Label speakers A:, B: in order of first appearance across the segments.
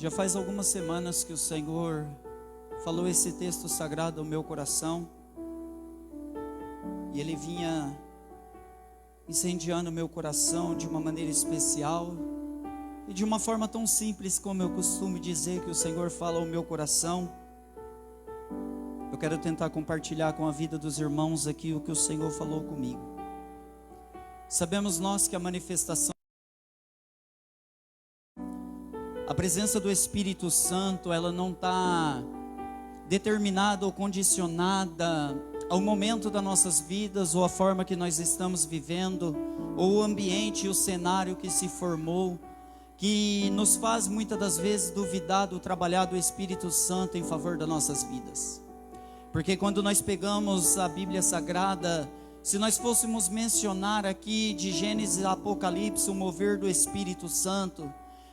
A: Já faz algumas semanas que o Senhor falou esse texto sagrado ao meu coração, e Ele vinha incendiando o meu coração de uma maneira especial, e de uma forma tão simples como eu costumo dizer que o Senhor fala ao meu coração. Eu quero tentar compartilhar com a vida dos irmãos aqui o que o Senhor falou comigo. Sabemos nós que a manifestação, a presença do Espírito Santo, ela não está determinada ou condicionada ao momento das nossas vidas, ou a forma que nós estamos vivendo, ou o ambiente e o cenário que se formou, que nos faz muitas das vezes duvidar do trabalhar do Espírito Santo em favor das nossas vidas. Porque quando nós pegamos a Bíblia Sagrada, se nós fôssemos mencionar aqui de Gênesis a Apocalipse o mover do Espírito Santo,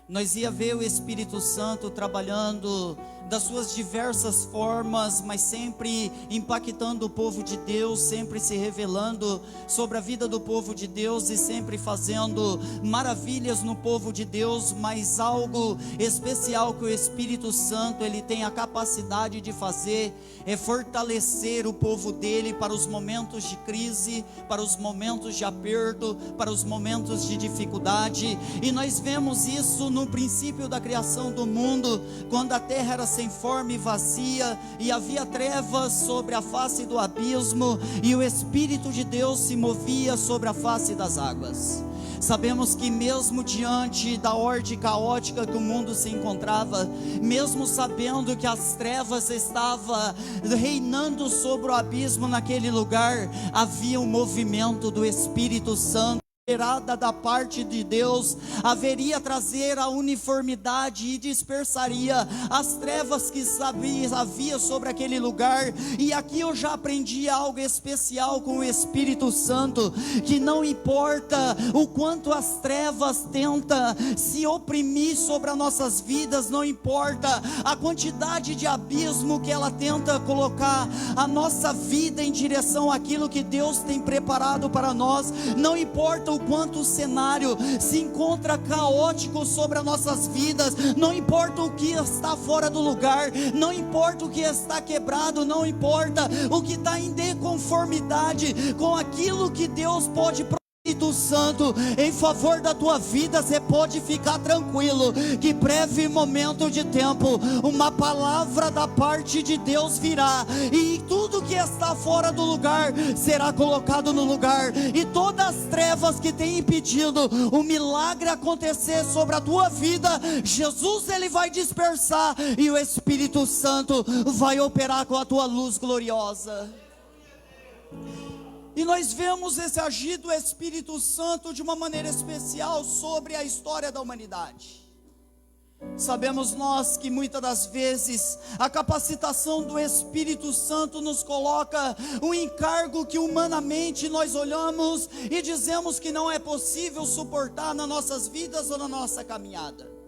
A: nós ia ver o Espírito Santo trabalhando das suas diversas formas, mas sempre impactando o povo de Deus, sempre se revelando sobre a vida do povo de Deus e sempre fazendo maravilhas no povo de Deus. Mas algo especial que o Espírito Santo ele tem a capacidade de fazer é fortalecer o povo dele para os momentos de crise, para os momentos de aperto, para os momentos de dificuldade. E nós vemos isso no princípio da criação do mundo, quando a terra era sem forma e vazia, e havia trevas sobre a face do abismo, e o Espírito de Deus se movia sobre a face das águas. Sabemos que mesmo diante da ordem caótica que o mundo se encontrava, mesmo sabendo que as trevas estavam reinando sobre o abismo naquele lugar, havia um movimento do Espírito Santo da parte de Deus, haveria trazer a uniformidade e dispersaria as trevas que havia sobre aquele lugar. E aqui eu já aprendi algo especial com o Espírito Santo, que não importa o quanto as trevas tentam se oprimir sobre as nossas vidas, não importa a quantidade de abismo que ela tenta colocar a nossa vida em direção àquilo que Deus tem preparado para nós, não importa o quanto o cenário se encontra caótico sobre as nossas vidas, não importa o que está fora do lugar, não importa o que está quebrado, não importa o que está em desconformidade com aquilo que Deus pode Espírito Santo, em favor da tua vida, você pode ficar tranquilo, que breve momento de tempo, uma palavra da parte de Deus virá, e tudo que está fora do lugar, será colocado no lugar, e todas as trevas que têm impedido o milagre acontecer sobre a tua vida, Jesus ele vai dispersar, e o Espírito Santo vai operar com a tua luz gloriosa. E nós vemos esse agir do Espírito Santo de uma maneira especial sobre a história da humanidade. Sabemos nós que muitas das vezes a capacitação do Espírito Santo nos coloca um encargo que humanamente nós olhamos e dizemos que não é possível suportar nas nossas vidas ou na nossa caminhada.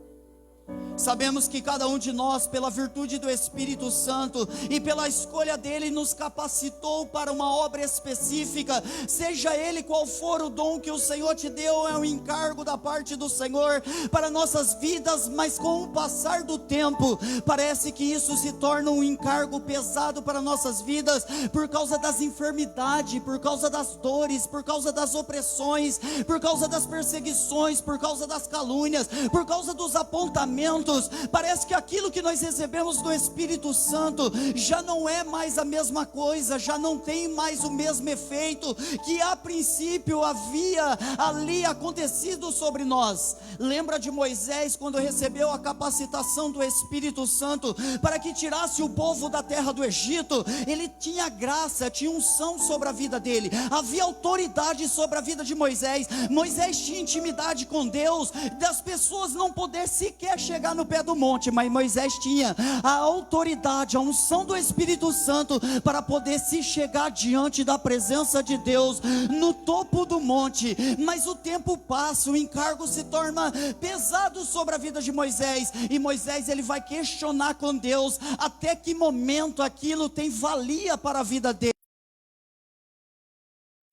A: Sabemos que cada um de nós, pela virtude do Espírito Santo e pela escolha dele, nos capacitou para uma obra específica, seja ele qual for o dom que o Senhor te deu, é um encargo da parte do Senhor para nossas vidas. Mas com o passar do tempo, parece que isso se torna um encargo pesado para nossas vidas, por causa das enfermidades, por causa das dores, por causa das opressões, por causa das perseguições, por causa das calúnias, por causa dos apontamentos. Parece que aquilo que nós recebemos do Espírito Santo já não é mais a mesma coisa, já não tem mais o mesmo efeito que a princípio havia ali acontecido sobre nós. Lembra de Moisés quando recebeu a capacitação do Espírito Santo para que tirasse o povo da terra do Egito? Ele tinha graça, tinha unção sobre a vida dele, havia autoridade sobre a vida de Moisés. Moisés tinha intimidade com Deus, das pessoas não poder sequer chegar no pé do monte, mas Moisés tinha a autoridade, a unção do Espírito Santo para poder se chegar diante da presença de Deus no topo do monte. Mas o tempo passa, o encargo se torna pesado sobre a vida de Moisés, e Moisés ele vai questionar com Deus até que momento aquilo tem valia para a vida dele.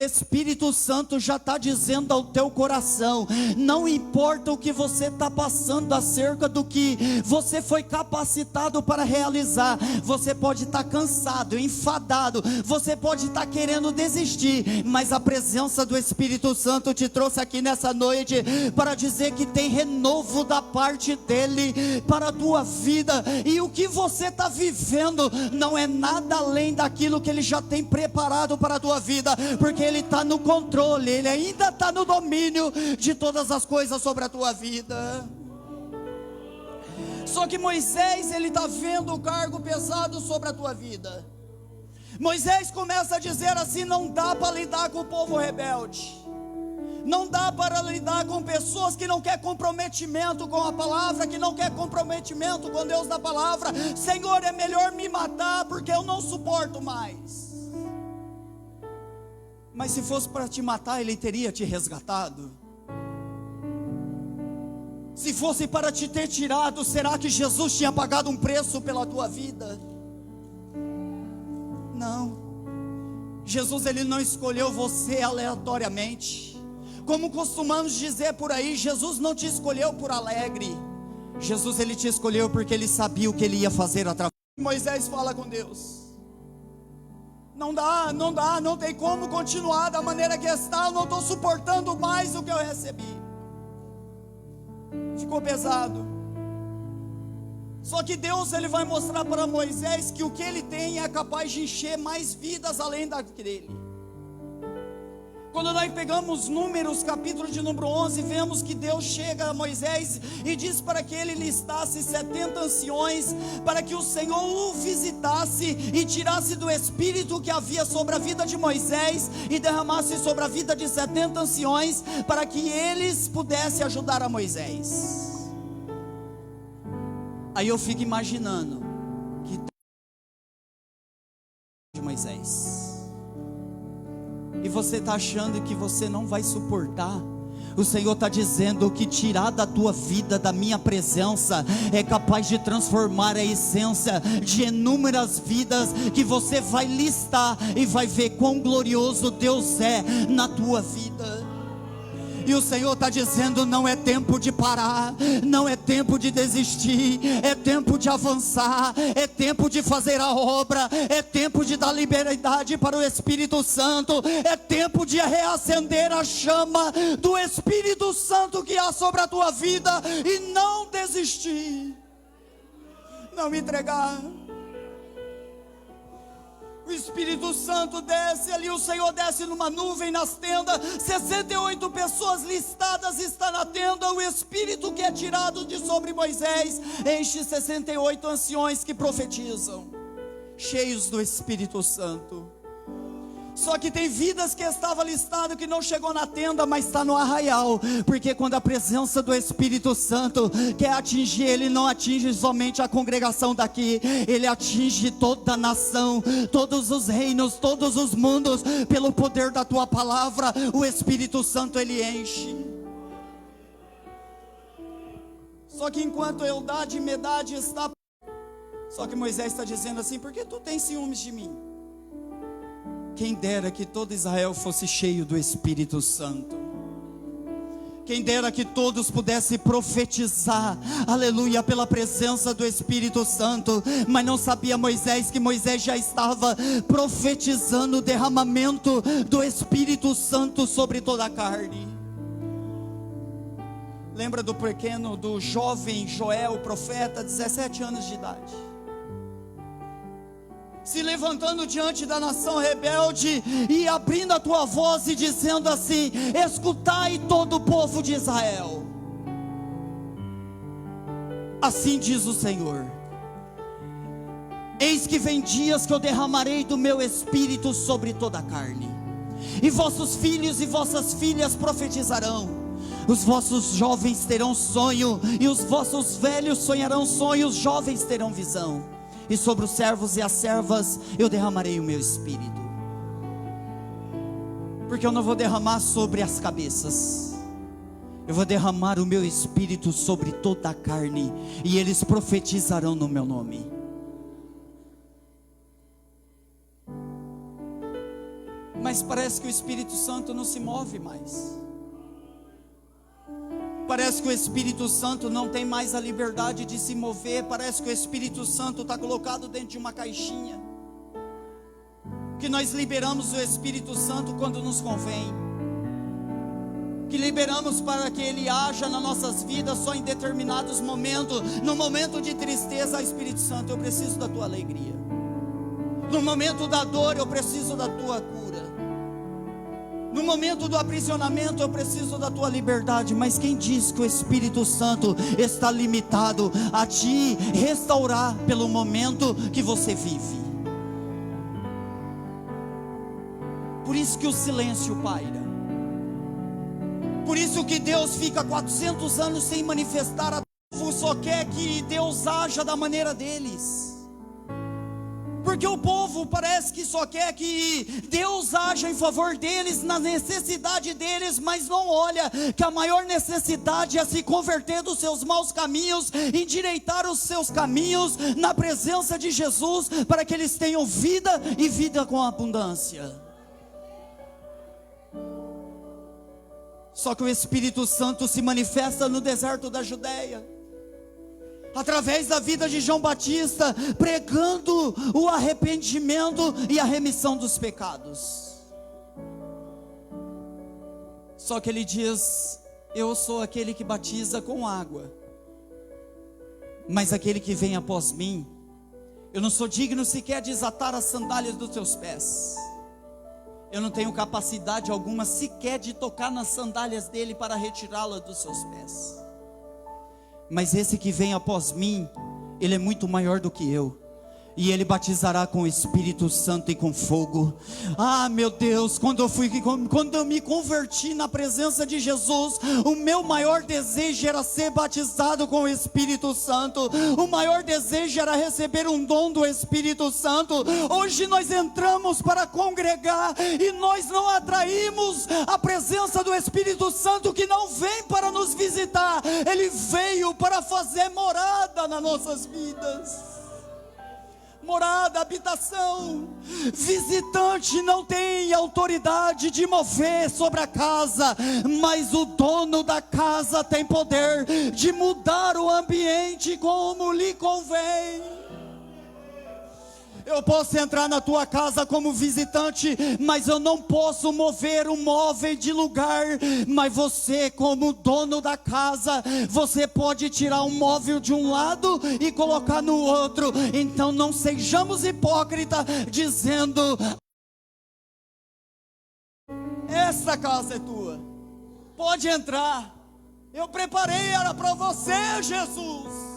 A: Espírito Santo já está dizendo ao teu coração: não importa o que você está passando acerca do que você foi capacitado para realizar, você pode estar cansado, enfadado, você pode estar querendo desistir, mas a presença do Espírito Santo te trouxe aqui nessa noite para dizer que tem renovo da parte dele para a tua vida, e o que você está vivendo não é nada além daquilo que ele já tem preparado para a tua vida, porque ele está no controle, ele ainda está no domínio de todas as coisas sobre a tua vida. Só que Moisés, ele está vendo o cargo pesado sobre a tua vida. Moisés começa a dizer assim: não dá para lidar com o povo rebelde, não dá para lidar com pessoas que não querem comprometimento com a palavra, que não querem comprometimento com Deus da palavra. Senhor, é melhor me matar porque eu não suporto mais. Mas se fosse para te matar, ele teria te resgatado. Se fosse para te ter tirado, será que Jesus tinha pagado um preço pela tua vida? Não. Jesus, ele não escolheu você aleatoriamente. Como costumamos dizer por aí, Jesus não te escolheu por alegre. Jesus, ele te escolheu porque ele sabia o que ele ia fazer através. Moisés fala com Deus: não dá, não tem como continuar da maneira que está, eu não estou suportando mais o que eu recebi. Ficou pesado. Só que Deus, ele vai mostrar para Moisés que o que ele tem é capaz de encher mais vidas além daquele. Quando nós pegamos Números, capítulo de número 11, vemos que Deus chega a Moisés e diz para que ele listasse 70 anciões, para que o Senhor o visitasse e tirasse do espírito que havia sobre a vida de Moisés e derramasse sobre a vida de 70 anciões, para que eles pudessem ajudar a Moisés. Aí eu fico imaginando que de Moisés, e você está achando que você não vai suportar. O Senhor está dizendo que tirar da tua vida, da minha presença, é capaz de transformar a essência de inúmeras vidas, que você vai listar e vai ver quão glorioso Deus é na tua vida. E o Senhor está dizendo: não é tempo de parar, não é tempo de desistir, é tempo de avançar, é tempo de fazer a obra, é tempo de dar liberdade para o Espírito Santo, é tempo de reacender a chama do Espírito Santo que há sobre a tua vida, e não desistir, não entregar. O Espírito Santo desce ali, o Senhor desce numa nuvem nas tendas, 68 pessoas listadas estão na tenda. O Espírito que é tirado de sobre Moisés enche 68 anciões que profetizam, cheios do Espírito Santo. Só que tem vidas que estava listado que não chegou na tenda, mas está no arraial, porque quando a presença do Espírito Santo quer atingir, ele não atinge somente a congregação daqui, ele atinge toda a nação, todos os reinos, todos os mundos, pelo poder da tua palavra. O Espírito Santo, ele enche. Só que enquanto Eldade e Medade está, só que Moisés está dizendo assim: por que tu tens ciúmes de mim? Quem dera que todo Israel fosse cheio do Espírito Santo. Quem dera que todos pudessem profetizar, aleluia, pela presença do Espírito Santo. Mas não sabia Moisés que Moisés já estava profetizando o derramamento do Espírito Santo sobre toda a carne. Lembra do jovem Joel, profeta, 17 anos de idade, se levantando diante da nação rebelde e abrindo a tua voz e dizendo assim: escutai todo o povo de Israel, assim diz o Senhor, eis que vem dias que eu derramarei do meu espírito sobre toda a carne, e vossos filhos e vossas filhas profetizarão, os vossos jovens terão sonho, e os vossos velhos sonharão sonhos, jovens terão visão, e sobre os servos e as servas eu derramarei o meu espírito. Porque eu não vou derramar sobre as cabeças, eu vou derramar o meu espírito sobre toda a carne, e eles profetizarão no meu nome. Mas mas parece que o Espírito Santo não se move mais. Parece que o Espírito Santo não tem mais a liberdade de se mover. Parece que o Espírito Santo está colocado dentro de uma caixinha, que nós liberamos o Espírito Santo quando nos convém, que liberamos para que Ele haja nas nossas vidas só em determinados momentos. No momento de tristeza, Espírito Santo, eu preciso da Tua alegria. No momento da dor, eu preciso da Tua cura. No momento do aprisionamento, eu preciso da Tua liberdade. Mas quem diz que o Espírito Santo está limitado a te restaurar pelo momento que você vive? Por isso que o silêncio paira. Por isso que Deus fica 400 anos sem manifestar. A povo só quer que Deus haja da maneira deles. Porque o povo parece que só quer que Deus haja em favor deles, na necessidade deles, mas não olha que a maior necessidade é se converter dos seus maus caminhos, endireitar os seus caminhos na presença de Jesus, para que eles tenham vida e vida com abundância. Só que o Espírito Santo se manifesta no deserto da Judeia, através da vida de João Batista, pregando o arrependimento e a remissão dos pecados. Só que ele diz: eu sou aquele que batiza com água, mas aquele que vem após mim, eu não sou digno sequer de desatar as sandálias dos seus pés. Eu não tenho capacidade alguma sequer de tocar nas sandálias dele para retirá-las dos seus pés. Mas esse que vem após mim, ele é muito maior do que eu. E ele batizará com o Espírito Santo e com fogo. Ah, meu Deus, quando eu me converti na presença de Jesus, o meu maior desejo era ser batizado com o Espírito Santo. O maior desejo era receber um dom do Espírito Santo. Hoje nós entramos para congregar e nós não atraímos a presença do Espírito Santo, que não vem para nos visitar. Ele veio para fazer morada nas nossas vidas. Morada, habitação. Visitante não tem autoridade de mover sobre a casa, mas o dono da casa tem poder de mudar o ambiente como lhe convém. Eu posso entrar na tua casa como visitante, mas eu não posso mover o móvel de lugar. Mas você, como dono da casa, você pode tirar um móvel de um lado e colocar no outro. Então não sejamos hipócritas dizendo: essa casa é tua, pode entrar, eu preparei ela para você, Jesus.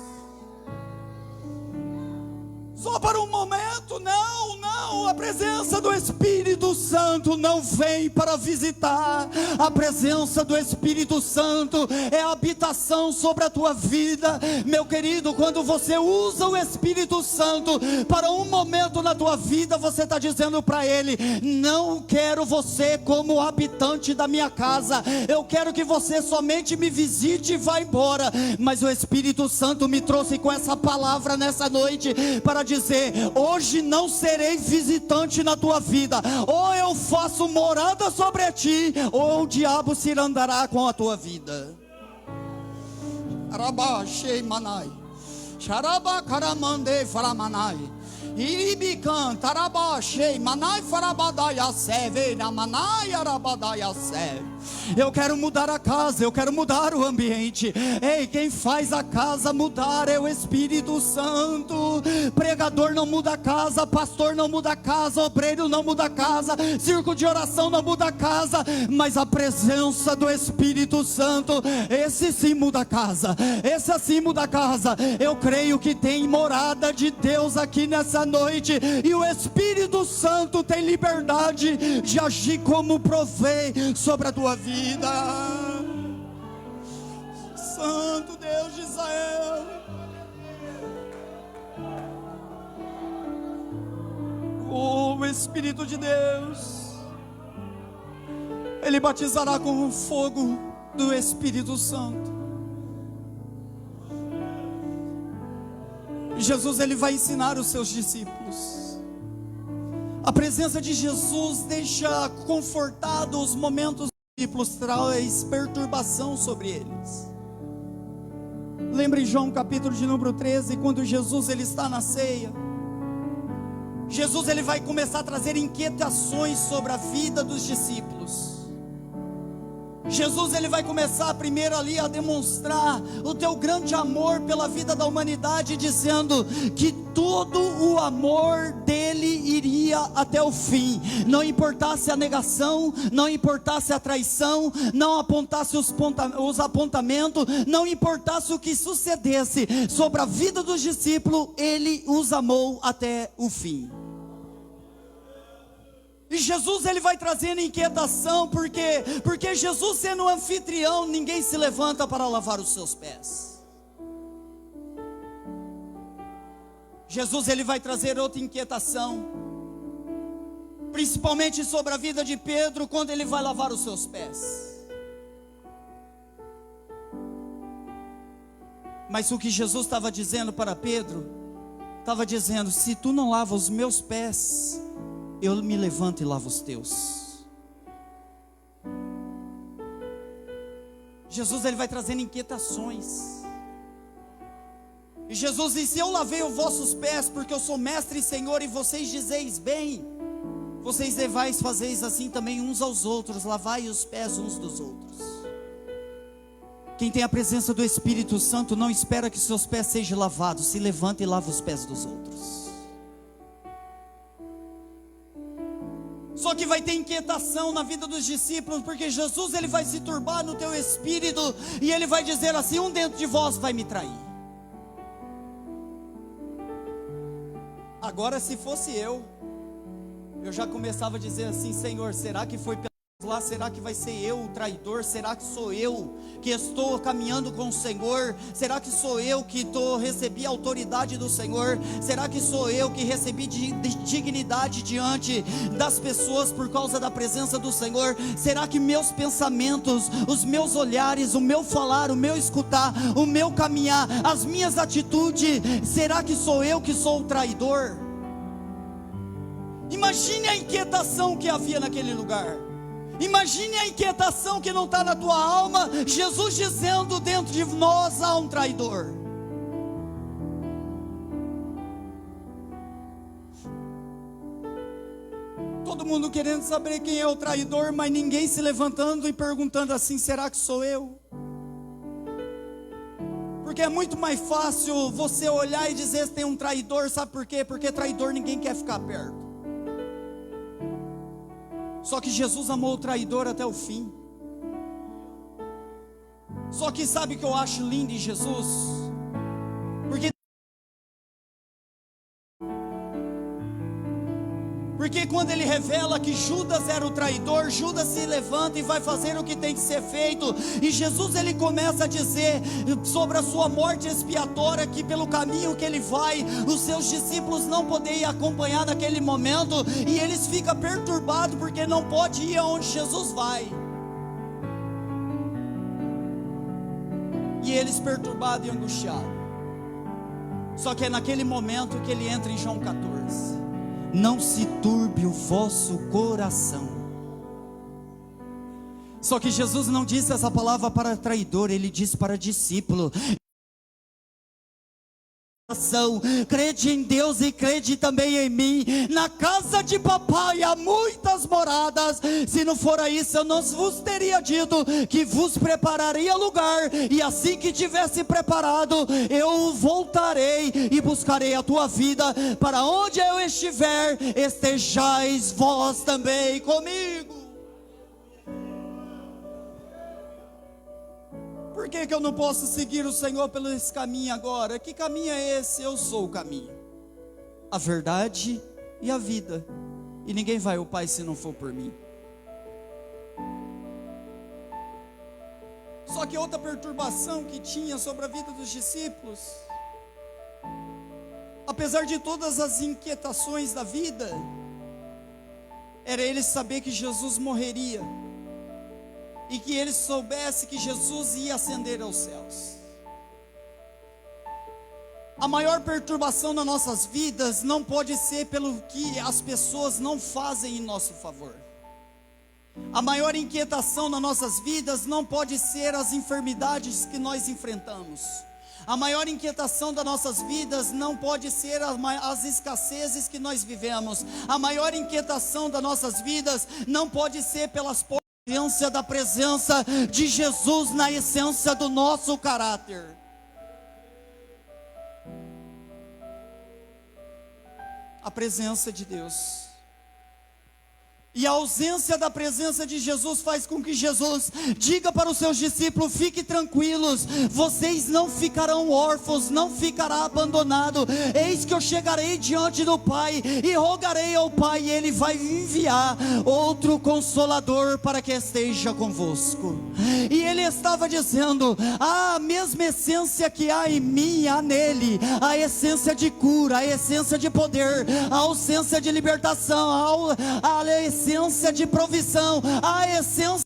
A: Só para um momento, não, a presença do Espírito Santo não vem para visitar. A presença do Espírito Santo é a habitação sobre a tua vida. Meu querido, quando você usa o Espírito Santo para um momento na tua vida, você está dizendo para Ele: não quero você como habitante da minha casa, eu quero que você somente me visite e vá embora. Mas o Espírito Santo me trouxe com essa palavra nessa noite, para dizer: hoje não serei visitante na tua vida, ou eu faço morada sobre ti, ou o diabo se andará com a tua vida. Arabashei manai, Sharaba karamande faramanai, Iribican tarabashei manai farabadaya seve na manai arabadaya seve. Eu quero mudar a casa, eu quero mudar o ambiente. Ei, quem faz a casa mudar é o Espírito Santo. Pregador não muda a casa, pastor não muda a casa, obreiro não muda a casa, círculo de oração não muda a casa, mas a presença do Espírito Santo, esse sim muda a casa, esse assim muda a casa. Eu creio que tem morada de Deus aqui nessa noite, e o Espírito Santo tem liberdade de agir como provê sobre a tua vida. Santo Deus de Israel, o Espírito de Deus, Ele batizará com o fogo do Espírito Santo. Jesus, Ele vai ensinar os seus discípulos A presença de Jesus deixa confortados os momentos dos discípulos, traz perturbação sobre eles. Lembre João capítulo de número 13, quando Jesus ele está na ceia. Jesus ele vai começar a trazer inquietações sobre a vida dos discípulos. Jesus ele vai começar primeiro ali a demonstrar o teu grande amor pela vida da humanidade, dizendo que todo o amor dele iria até o fim, não importasse a negação, não importasse a traição, não apontasse os apontamentos, não importasse o que sucedesse sobre a vida dos discípulos, ele os amou até o fim. E Jesus ele vai trazendo inquietação, porque Jesus sendo um anfitrião, ninguém se levanta para lavar os seus pés. Jesus ele vai trazer outra inquietação, principalmente sobre a vida de Pedro, quando ele vai lavar os seus pés. Mas o que Jesus estava dizendo para Pedro, estava dizendo: se tu não lava os meus pés, eu me levanto e lavo os teus. Jesus ele vai trazendo inquietações. E Jesus disse: eu lavei os vossos pés, porque eu sou mestre e Senhor, e vocês dizeis bem. Vocês devais fazer assim também uns aos outros, lavai os pés uns dos outros. Quem tem a presença do Espírito Santo não espera que seus pés sejam lavados, se levanta e lava os pés dos outros. Só que vai ter inquietação na vida dos discípulos, porque Jesus ele vai se turbar no teu espírito, e ele vai dizer assim: um dentro de vós vai me trair. Agora se fosse eu já começava a dizer assim: Senhor, será que foi lá? Será que vai ser eu o traidor? Será que sou eu que estou caminhando com o Senhor? Será que sou eu que recebi a autoridade do Senhor? Será que sou eu que recebi dignidade diante das pessoas por causa da presença do Senhor? Será que meus pensamentos, os meus olhares, o meu falar, o meu escutar, o meu caminhar, as minhas atitudes, será que sou eu que sou o traidor? Imagine a inquietação que havia naquele lugar. Imagine a inquietação que não está na tua alma, Jesus dizendo: dentro de nós há um traidor. Todo mundo querendo saber quem é o traidor, mas ninguém se levantando e perguntando assim: será que sou eu? Porque é muito mais fácil você olhar e dizer se tem um traidor, sabe por quê? Porque traidor ninguém quer ficar perto. Só que Jesus amou o traidor até o fim. Só que sabe o que eu acho lindo em Jesus? Porque quando ele revela que Judas era o traidor, Judas se levanta e vai fazer o que tem que ser feito. E Jesus ele começa a dizer sobre a sua morte expiatória, que pelo caminho que ele vai, os seus discípulos não podem acompanhar naquele momento, e eles ficam perturbados porque não pode ir aonde Jesus vai. E eles perturbados e angustiados. Só que é naquele momento que ele entra em João 14. Não se turbe o vosso coração. Só que Jesus não disse essa palavra para traidor, ele disse para discípulo: crede em Deus e crede também em mim. Na casa de papai há muitas moradas. Se não for isso, eu não vos teria dito que vos prepararia lugar, e assim que tivesse preparado, eu voltarei e buscarei a tua vida. Para onde eu estiver, estejais vós também comigo. Por que eu não posso seguir o Senhor pelo esse caminho agora? Que caminho é esse? Eu sou o caminho, a verdade e a vida, e ninguém vai ao Pai se não for por mim. Só que outra perturbação que tinha sobre a vida dos discípulos, apesar de todas as inquietações da vida, era eles saber que Jesus morreria, e que eles soubessem que Jesus ia ascender aos céus. A maior perturbação nas nossas vidas não pode ser pelo que as pessoas não fazem em nosso favor. A maior inquietação nas nossas vidas não pode ser as enfermidades que nós enfrentamos. A maior inquietação das nossas vidas não pode ser as escassezes que nós vivemos. A maior inquietação das nossas vidas não pode ser pelas potências da presença de Jesus na essência do nosso caráter. A presença de Deus. E a ausência da presença de Jesus faz com que Jesus diga para os seus discípulos: fiquem tranquilos, vocês não ficarão órfãos, não ficará abandonado. Eis que eu chegarei diante do Pai e rogarei ao Pai, e Ele vai enviar outro Consolador para que esteja convosco. E Ele estava dizendo: a mesma essência que há em mim, há nele, a essência de cura, a essência de poder, a essência de libertação, a essência de provisão, a essência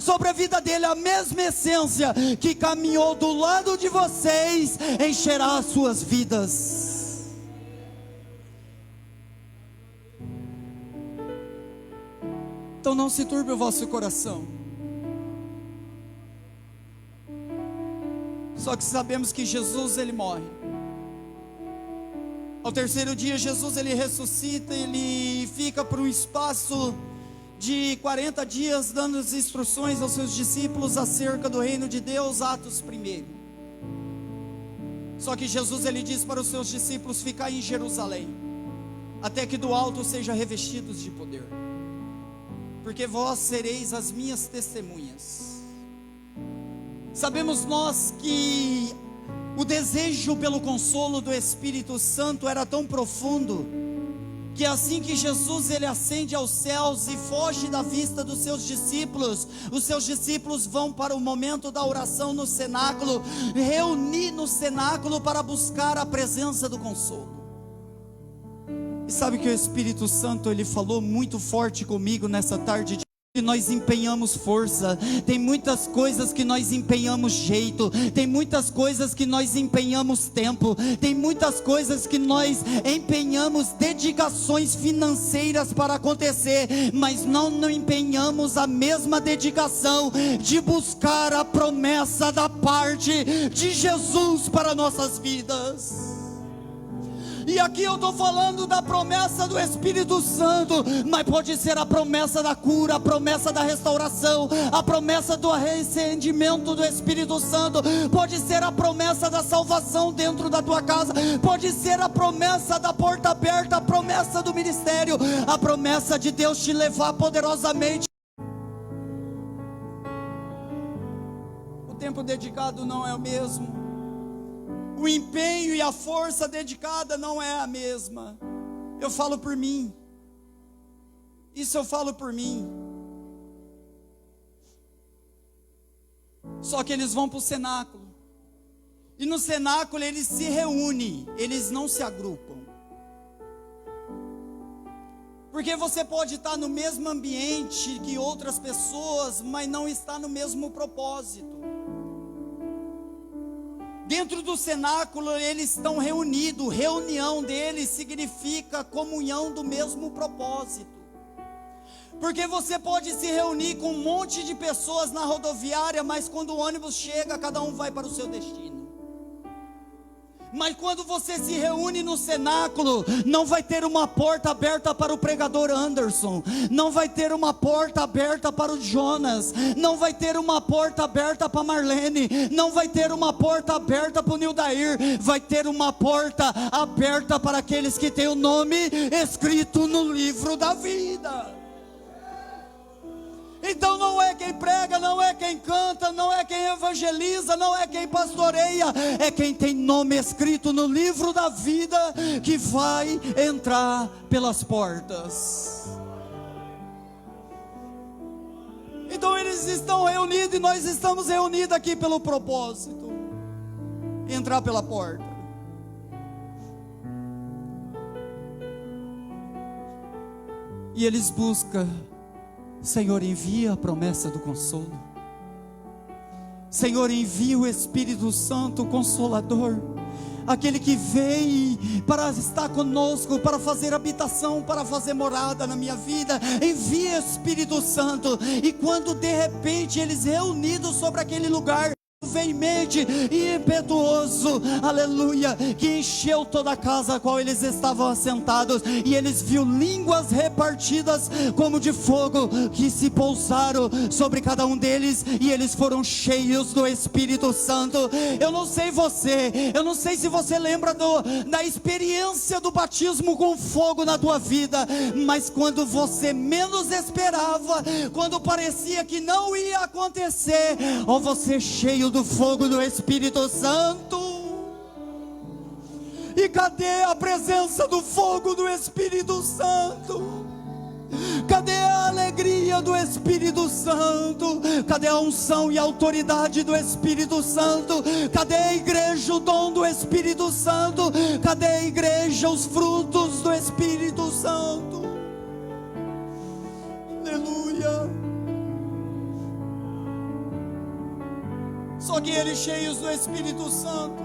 A: sobre a vida dele, a mesma essência que caminhou do lado de vocês, encherá as suas vidas. Então não se turbe o vosso coração. Só que sabemos que Jesus, ele morre. Ao terceiro dia, Jesus, ele ressuscita, ele fica por um espaço de 40 dias, dando as instruções aos seus discípulos acerca do reino de Deus, Atos 1. Só que Jesus, ele diz para os seus discípulos: ficar em Jerusalém, até que do alto sejam revestidos de poder, porque vós sereis as minhas testemunhas. Sabemos nós que o desejo pelo consolo do Espírito Santo era tão profundo, que assim que Jesus, ele ascende aos céus e foge da vista dos seus discípulos, os seus discípulos vão para o momento da oração no cenáculo, reunir no cenáculo para buscar a presença do consolo. E sabe que o Espírito Santo, ele falou muito forte comigo nessa tarde de que nós empenhamos força. Tem muitas coisas que nós empenhamos jeito, tem muitas coisas que nós empenhamos tempo, tem muitas coisas que nós empenhamos dedicações financeiras para acontecer, mas não empenhamos a mesma dedicação de buscar a promessa da parte de Jesus para nossas vidas. E aqui eu estou falando da promessa do Espírito Santo, mas pode ser a promessa da cura, a promessa da restauração, a promessa do arrependimento do Espírito Santo, pode ser a promessa da salvação dentro da tua casa, pode ser a promessa da porta aberta, a promessa do ministério, a promessa de Deus te levar poderosamente. O tempo dedicado não é o mesmo. O empenho e a força dedicada não é a mesma. Eu falo por mim. Isso eu falo por mim. Só que eles vão para o cenáculo. E no cenáculo eles se reúnem. Eles não se agrupam. Porque você pode estar no mesmo ambiente que outras pessoas, mas não está no mesmo propósito. Dentro do cenáculo eles estão reunidos, reunião deles significa comunhão do mesmo propósito. Porque você pode se reunir com um monte de pessoas na rodoviária, mas quando o ônibus chega, cada um vai para o seu destino. Mas quando você se reúne no cenáculo, não vai ter uma porta aberta para o pregador Anderson, não vai ter uma porta aberta para o Jonas, não vai ter uma porta aberta para Marlene, não vai ter uma porta aberta para o Nildair, vai ter uma porta aberta para aqueles que têm o nome escrito no livro da vida. Então não é quem prega, não é quem canta, não é quem evangeliza, não é quem pastoreia, é quem tem nome escrito no livro da vida que vai entrar pelas portas. Então eles estão reunidos e nós estamos reunidos aqui pelo propósito: entrar pela porta. E eles buscam: Senhor, envia a promessa do consolo. Senhor, envia o Espírito Santo, o Consolador, aquele que veio para estar conosco, para fazer habitação, para fazer morada na minha vida. Envia Espírito Santo. E quando de repente eles reunidos sobre aquele lugar, veemente e impetuoso, aleluia, que encheu toda a casa a qual eles estavam assentados, e eles viu línguas repartidas como de fogo, que se pousaram sobre cada um deles, e eles foram cheios do Espírito Santo. Eu não sei você, eu não sei se você lembra da experiência do batismo com fogo na tua vida, mas quando você menos esperava, quando parecia que não ia acontecer, ó, você cheio do fogo do Espírito Santo. E cadê a presença do fogo do Espírito Santo? Cadê a alegria do Espírito Santo? Cadê a unção e a autoridade do Espírito Santo? Cadê a igreja, o dom do Espírito Santo? Cadê a igreja, os frutos do Espírito Santo? Aleluia. Só que eles, cheios do Espírito Santo,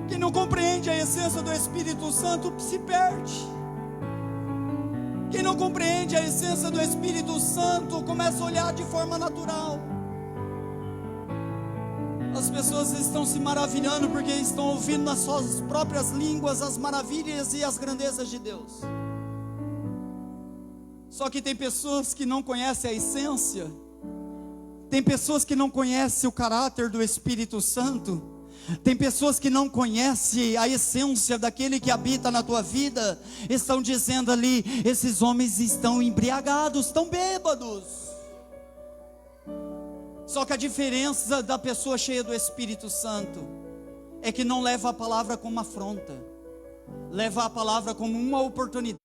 A: quem não compreende a essência do Espírito Santo se perde. Quem não compreende a essência do Espírito Santo começa a olhar de forma natural. As pessoas estão se maravilhando porque estão ouvindo nas suas próprias línguas as maravilhas e as grandezas de Deus. Só que tem pessoas que não conhecem a essência. Tem pessoas que não conhecem o caráter do Espírito Santo. Tem pessoas que não conhecem a essência daquele que habita na tua vida. Estão dizendo ali: esses homens estão embriagados, estão bêbados. Só que a diferença da pessoa cheia do Espírito Santo é que não leva a palavra como afronta, leva a palavra como uma oportunidade.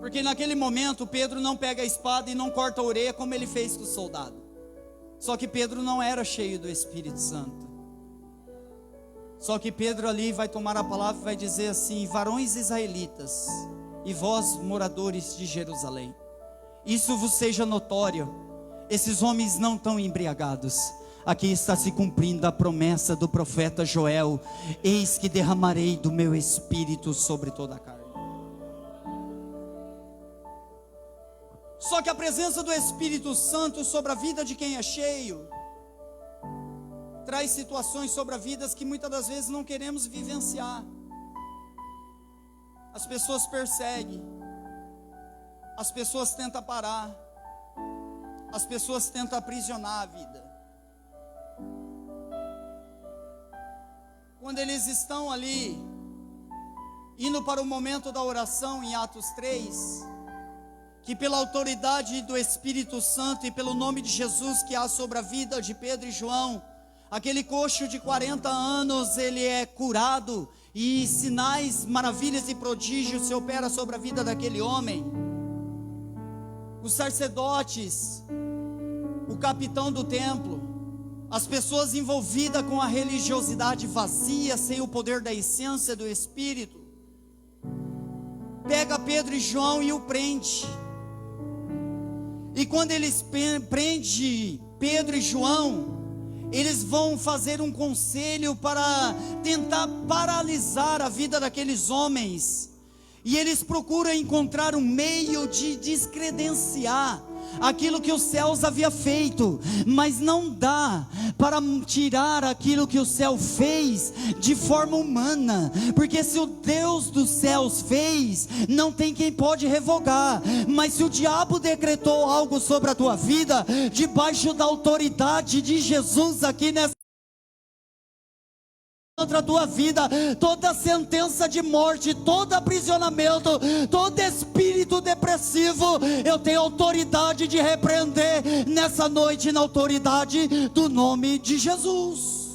A: Porque naquele momento Pedro não pega a espada e não corta a orelha como ele fez com o soldado. Só que Pedro não era cheio do Espírito Santo. Só que Pedro ali vai tomar a palavra e vai dizer assim: varões israelitas, e vós moradores de Jerusalém, isso vos seja notório, esses homens não estão embriagados. Aqui está se cumprindo a promessa do profeta Joel: eis que derramarei do meu Espírito sobre toda a carne. Só que a presença do Espírito Santo sobre a vida de quem é cheio traz situações sobre a vida que muitas das vezes não queremos vivenciar. As pessoas perseguem, as pessoas tentam parar, as pessoas tentam aprisionar a vida. Quando eles estão ali indo para o momento da oração em Atos 3, que pela autoridade do Espírito Santo e pelo nome de Jesus que há sobre a vida de Pedro e João, aquele coxo de 40 anos, ele é curado, e sinais, maravilhas e prodígios se operam sobre a vida daquele homem. Os sacerdotes, o capitão do templo, as pessoas envolvidas com a religiosidade vazia, sem o poder da essência do Espírito, pega Pedro e João e o prende. E quando eles prendem Pedro e João, eles vão fazer um conselho para tentar paralisar a vida daqueles homens. E eles procuram encontrar um meio de descredenciar aquilo que os céus havia feito, mas não dá para tirar aquilo que o céu fez de forma humana, porque se o Deus dos céus fez, não tem quem pode revogar. Mas se o diabo decretou algo sobre a tua vida, debaixo da autoridade de Jesus aqui nessa contra a tua vida, toda sentença de morte, todo aprisionamento, todo espírito depressivo, eu tenho autoridade de repreender nessa noite, na autoridade do nome de Jesus.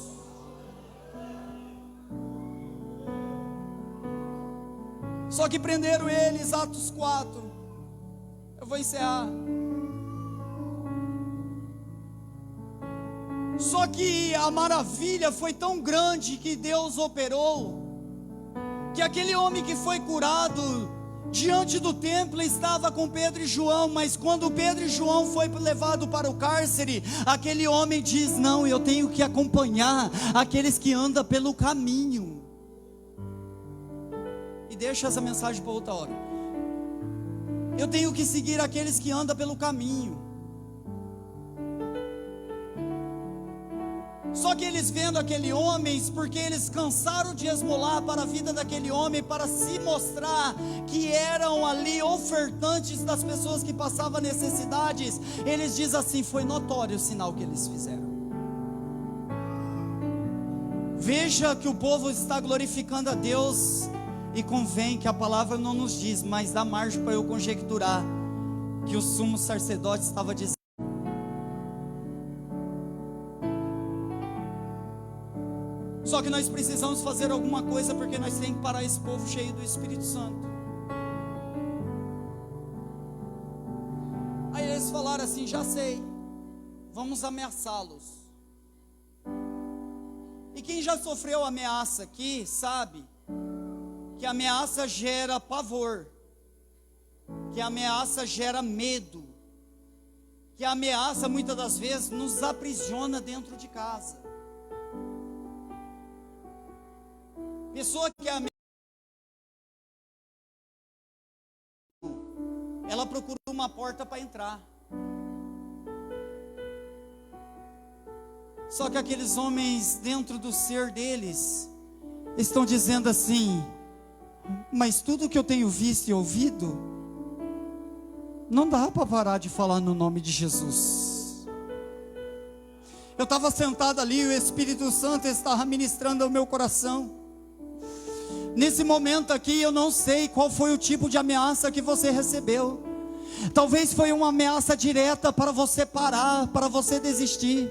A: Só que prenderam eles, Atos 4, eu vou encerrar. Só que a maravilha foi tão grande que Deus operou, que aquele homem que foi curado diante do templo estava com Pedro e João, mas quando Pedro e João foi levado para o cárcere, aquele homem diz: não, eu tenho que acompanhar aqueles que andam pelo caminho. E deixa essa mensagem para outra hora. Eu tenho que seguir aqueles que andam pelo caminho. Só que eles vendo aquele homem, porque eles cansaram de esmolar para a vida daquele homem, para se mostrar que eram ali ofertantes das pessoas que passavam necessidades, eles dizem assim: foi notório o sinal que eles fizeram. Veja que o povo está glorificando a Deus, e convém que a palavra não nos diz, mas dá margem para eu conjecturar que o sumo sacerdote estava dizendo. Só que nós precisamos fazer alguma coisa, porque nós temos que parar esse povo cheio do Espírito Santo. Aí eles falaram assim: já sei, vamos ameaçá-los. E quem já sofreu ameaça aqui sabe que a ameaça gera pavor, que a ameaça gera medo, que a ameaça muitas das vezes nos aprisiona dentro de casa. Pessoa que ameaça, ela procura uma porta para entrar. Só que aqueles homens dentro do ser deles estão dizendo assim: mas tudo que eu tenho visto e ouvido, não dá para parar de falar no nome de Jesus. Eu estava sentado ali e o Espírito Santo estava ministrando ao meu coração. Nesse momento aqui eu não sei qual foi o tipo de ameaça que você recebeu. Talvez foi uma ameaça direta para você parar, para você desistir.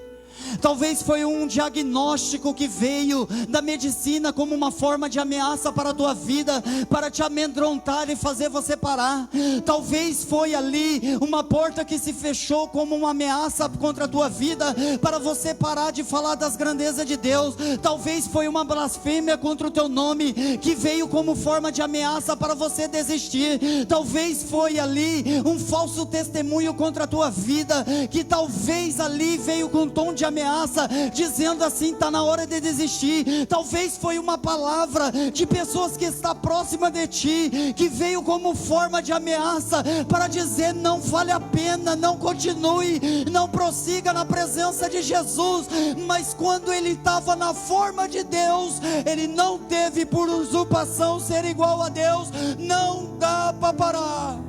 A: Talvez foi um diagnóstico que veio da medicina como uma forma de ameaça para a tua vida, para te amedrontar e fazer você parar. Talvez foi ali uma porta que se fechou como uma ameaça contra a tua vida, para você parar de falar das grandezas de Deus. Talvez foi uma blasfêmia contra o teu nome, que veio como forma de ameaça para você desistir. Talvez foi ali um falso testemunho contra a tua vida, que talvez ali veio com um tom de ameaça, dizendo assim: está na hora de desistir. Talvez foi uma palavra de pessoas que está próxima de ti, que veio como forma de ameaça, para dizer: não vale a pena, não continue, não prossiga na presença de Jesus. Mas quando ele estava na forma de Deus, ele não teve por usurpação ser igual a Deus. Não dá para parar.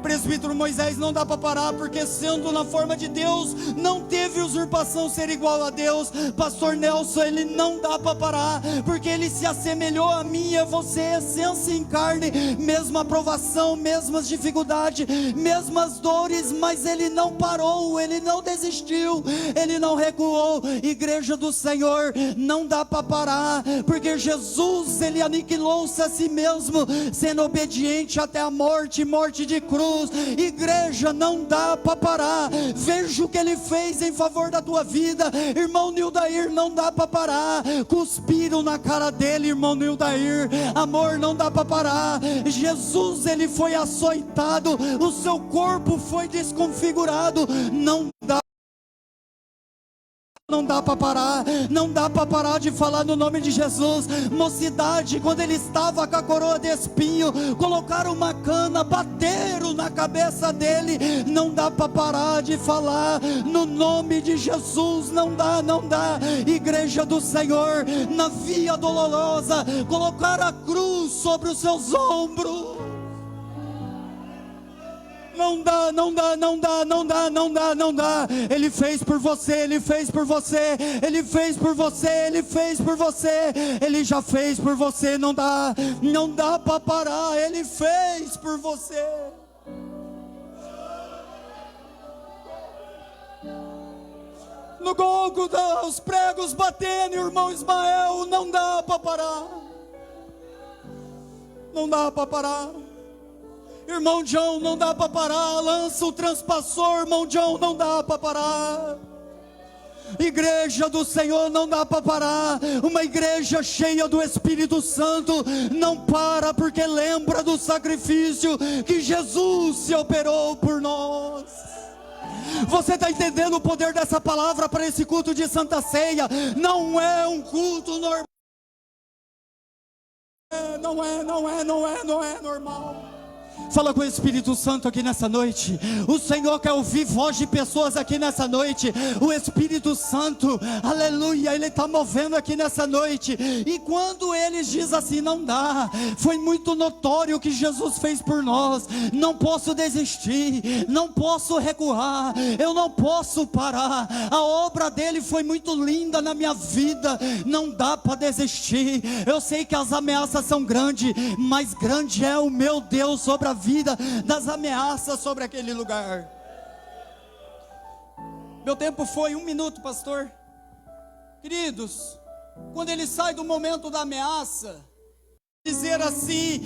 A: Presbítero Moisés, não dá para parar, porque sendo na forma de Deus, não teve usurpação ser igual a Deus. Pastor Nelson, ele não dá para parar, porque ele se assemelhou a mim e a você, essência em carne, mesma aprovação, mesmas dificuldades, mesmas dores, mas ele não parou, ele não desistiu, ele não recuou. Igreja do Senhor, não dá para parar, porque Jesus, ele aniquilou-se a si mesmo, sendo obediente até a morte, morte de cruz. Igreja, não dá para parar. Veja o que ele fez em favor da tua vida, irmão Nildair. Não dá para parar. Cuspiram na cara dele, irmão Nildair. Amor, não dá para parar. Jesus, ele foi açoitado, o seu corpo foi desconfigurado. Não dá para parar, não dá para parar de falar no nome de Jesus. Mocidade, quando ele estava com a coroa de espinho, colocaram uma cana, bateram na cabeça dele. Não dá para parar de falar no nome de Jesus. Não dá, não dá. Igreja do Senhor, na via dolorosa, colocaram a cruz sobre os seus ombros. Não dá, não dá, não dá, não dá, não dá, não dá. Ele fez por você, ele fez por você, ele fez por você, ele fez por você, ele já fez por você. Não dá, não dá para parar. Ele fez por você. No Gólgota, os pregos batendo, irmão Ismael, não dá para parar. Não dá para parar. Irmão John, não dá para parar. Lança o transpassor, irmão John, não dá para parar. Igreja do Senhor, não dá para parar. Uma igreja cheia do Espírito Santo não para, porque lembra do sacrifício que Jesus se operou por nós. Você está entendendo o poder dessa palavra para esse culto de Santa Ceia? Não é um culto normal. Não é normal. Fala com o Espírito Santo aqui nessa noite. O Senhor quer ouvir voz de pessoas aqui nessa noite. O Espírito Santo, aleluia, Ele está movendo aqui nessa noite. E quando Ele diz assim, não dá, foi muito notório o que Jesus fez por nós. Não posso desistir, não posso recuar, eu não posso parar. A obra dele foi muito linda na minha vida. Não dá para desistir. Eu sei que as ameaças são grandes, mas grande é o meu Deus sobre a vida das ameaças sobre aquele lugar. Meu tempo foi 1 minuto, pastor. Queridos, quando ele sai do momento da ameaça, dizer assim,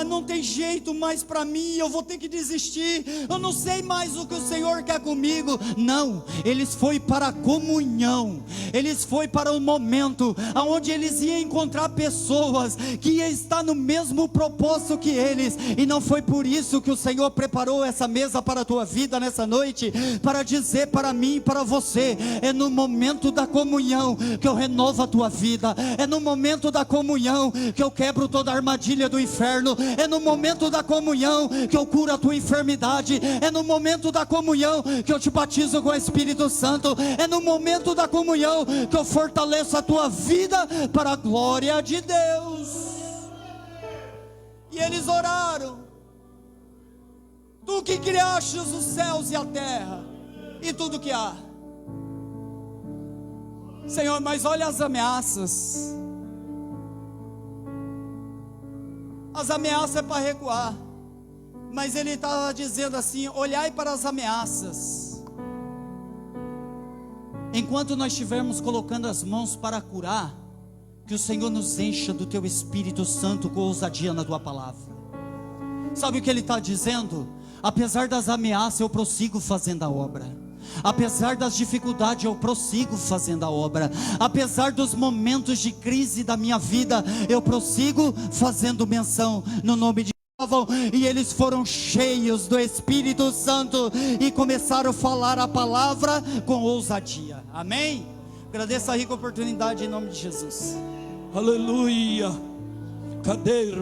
A: não tem jeito mais para mim, eu vou ter que desistir, eu não sei mais o que o Senhor quer comigo. Não, eles foi para a comunhão, eles foi para o momento onde eles iam encontrar pessoas que iam estar no mesmo propósito que eles. E não foi por isso que o Senhor preparou essa mesa para a tua vida nessa noite, para dizer para mim e para você, é no momento da comunhão que eu renovo a tua vida, é no momento da comunhão que eu quebro toda a armadilha do inferno, é no momento da comunhão que eu curo a tua enfermidade, é no momento da comunhão que eu te batizo com o Espírito Santo, é no momento da comunhão que eu fortaleço a tua vida para a glória de Deus. E eles oraram: tu que criaste os céus e a terra e tudo que há. Senhor, mas olha as ameaças. As ameaças é para recuar, mas ele estava dizendo assim: olhai para as ameaças. Enquanto nós estivermos colocando as mãos para curar, que o Senhor nos encha do teu Espírito Santo com ousadia na tua palavra. Sabe o que ele está dizendo? Apesar das ameaças, eu prossigo fazendo a obra. Apesar das dificuldades, eu prossigo fazendo a obra. Apesar dos momentos de crise da minha vida, eu prossigo fazendo menção no nome de Jesus. E eles foram cheios do Espírito Santo e começaram a falar a palavra com ousadia. Amém? Agradeço a rica oportunidade em nome de Jesus.
B: Aleluia. Cadê, irmão?